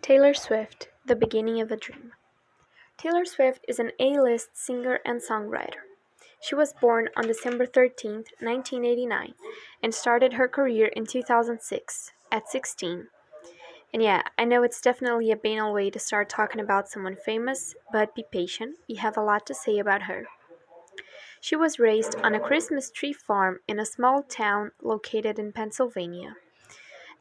Taylor Swift, The Beginning of a Dream. Taylor Swift is an A-list singer and songwriter. She was born on December 13th, 1989, and started her career in 2006, at 16. And yeah, I know it's definitely a banal way to start talking about someone famous, but be patient, we have a lot to say about her. She was raised on a Christmas tree farm in a small town located in Pennsylvania.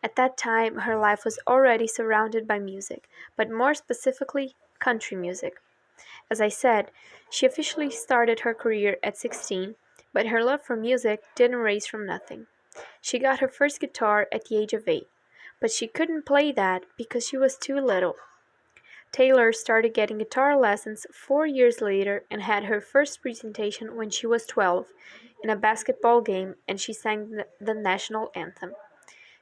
At that time, her life was already surrounded by music, but more specifically, country music. As I said, she officially started her career at 16, but her love for music didn't rise from nothing. She got her first guitar at the age of 8, but she couldn't play that because she was too little. Taylor started getting guitar lessons 4 years later and had her first presentation when she was 12 in a basketball game, and she sang the national anthem.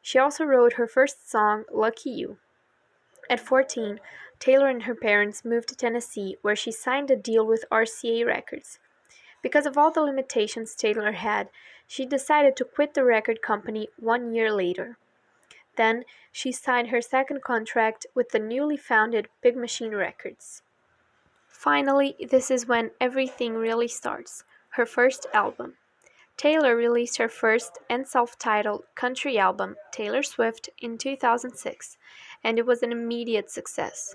She also wrote her first song, Lucky You. At 14, Taylor and her parents moved to Tennessee, where she signed a deal with RCA Records. Because of all the limitations Taylor had, she decided to quit the record company 1 year later. Then, she signed her second contract with the newly founded Big Machine Records. Finally, this is when everything really starts, her first album. Taylor released her first and self-titled country album, Taylor Swift, in 2006, and it was an immediate success.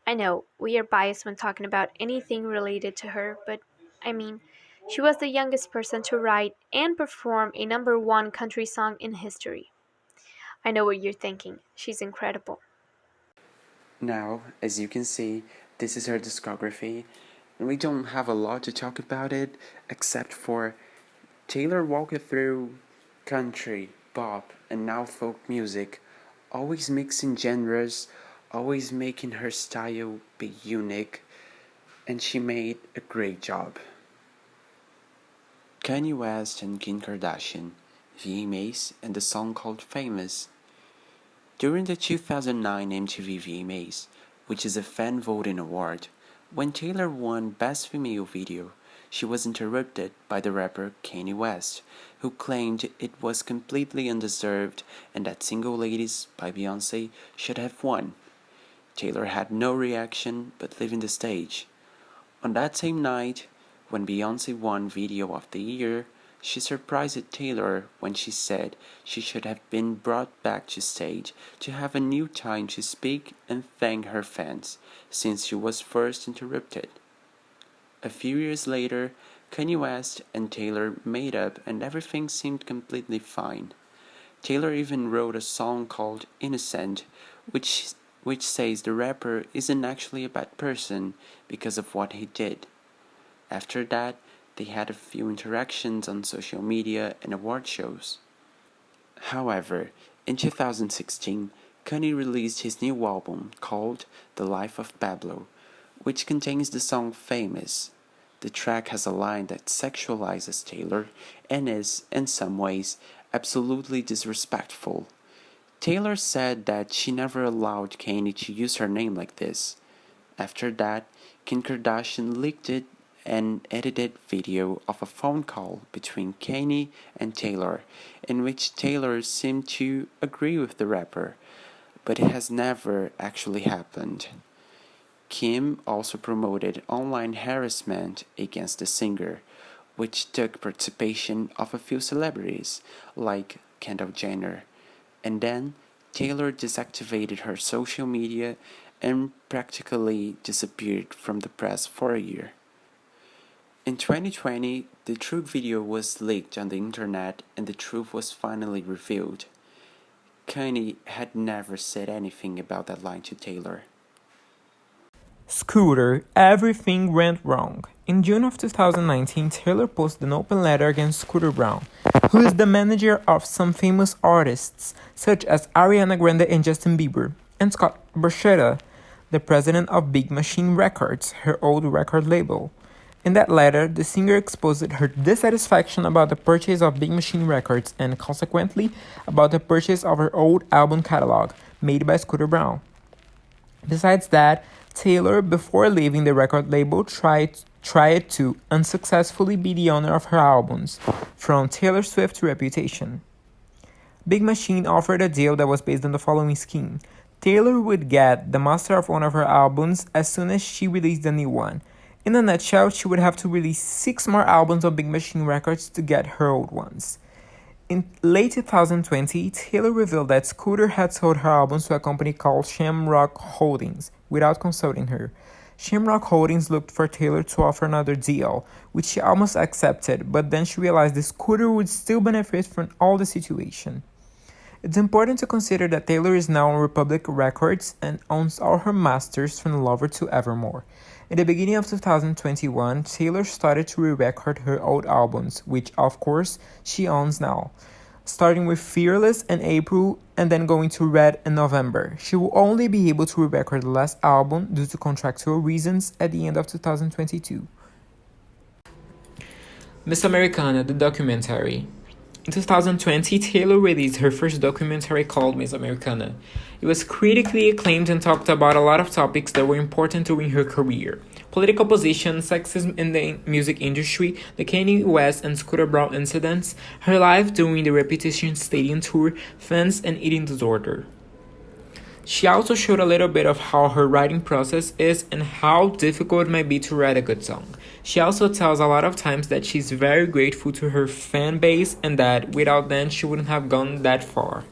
I know, we are biased when talking about anything related to her, but I mean, she was the youngest person to write and perform a number one country song in history. I know what you're thinking, she's incredible. Now, as you can see, this is her discography, and we don't have a lot to talk about it except for Taylor walked through country, pop, and now folk music, always mixing genres, always making her style be unique, and she made a great job. Kanye West and Kim Kardashian, VMAs, and the song called Famous. During the 2009 MTV VMAs, which is a fan voting award, when Taylor won Best Female Video, she was interrupted by the rapper Kanye West, who claimed it was completely undeserved and that Single Ladies by Beyoncé should have won. Taylor had no reaction but leaving the stage. On that same night, when Beyoncé won Video of the Year, she surprised Taylor when she said she should have been brought back to stage to have a new time to speak and thank her fans, since she was first interrupted. A few years later, Kanye West and Taylor made up and everything seemed completely fine. Taylor even wrote a song called Innocent, which says the rapper isn't actually a bad person because of what he did. After that, they had a few interactions on social media and award shows. However, in 2016, Kanye released his new album called The Life of Pablo, which contains the song Famous. The track has a line that sexualizes Taylor and is, in some ways, absolutely disrespectful. Taylor said that she never allowed Kanye to use her name like this. After that, Kim Kardashian leaked it an edited video of a phone call between Kanye and Taylor, in which Taylor seemed to agree with the rapper, but it has never actually happened. Kim also promoted online harassment against the singer, which took participation of a few celebrities, like Kendall Jenner. And then Taylor deactivated her social media and practically disappeared from the press for a year. In 2020, the truth video was leaked on the internet and the truth was finally revealed. Kanye had never said anything about that line to Taylor. Scooter, everything went wrong. In June of 2019, Taylor posted an open letter against Scooter Braun, who is the manager of some famous artists, such as Ariana Grande and Justin Bieber, and Scott Borchetta, the president of Big Machine Records, her old record label. In that letter, the singer exposed her dissatisfaction about the purchase of Big Machine Records and, consequently, about the purchase of her old album catalog, made by Scooter Braun. Besides that, Taylor, before leaving the record label, tried to unsuccessfully be the owner of her albums, from Taylor Swift's Reputation. Big Machine offered a deal that was based on the following scheme. Taylor would get the master of one of her albums as soon as she released a new one. In a nutshell, she would have to release 6 more albums on Big Machine Records to get her old ones. In late 2020, Taylor revealed that Scooter had sold her albums to a company called Shamrock Holdings without consulting her. Shamrock Holdings looked for Taylor to offer another deal, which she almost accepted, but then she realized that Scooter would still benefit from all the situation. It's important to consider that Taylor is now on Republic Records and owns all her masters from Lover to Evermore. In the beginning of 2021, Taylor started to re-record her old albums, which of course she owns now, starting with Fearless in April and then going to Red in November. She will only be able to re-record the last album due to contractual reasons at the end of 2022. Miss Americana, the documentary. In 2020, Taylor released her first documentary called Miss Americana. It was critically acclaimed and talked about a lot of topics that were important during her career. Political position, sexism in the music industry, the Kanye West and Scooter Braun incidents, her life during the Repetition Stadium tour, fans, and eating disorder. She also showed a little bit of how her writing process is and how difficult it might be to write a good song. She also tells a lot of times that she's very grateful to her fan base and that without them she wouldn't have gone that far.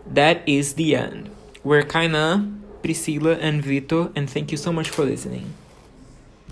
That is the end. We're Kainan, Priscilla, and Vito, and thank you so much for listening.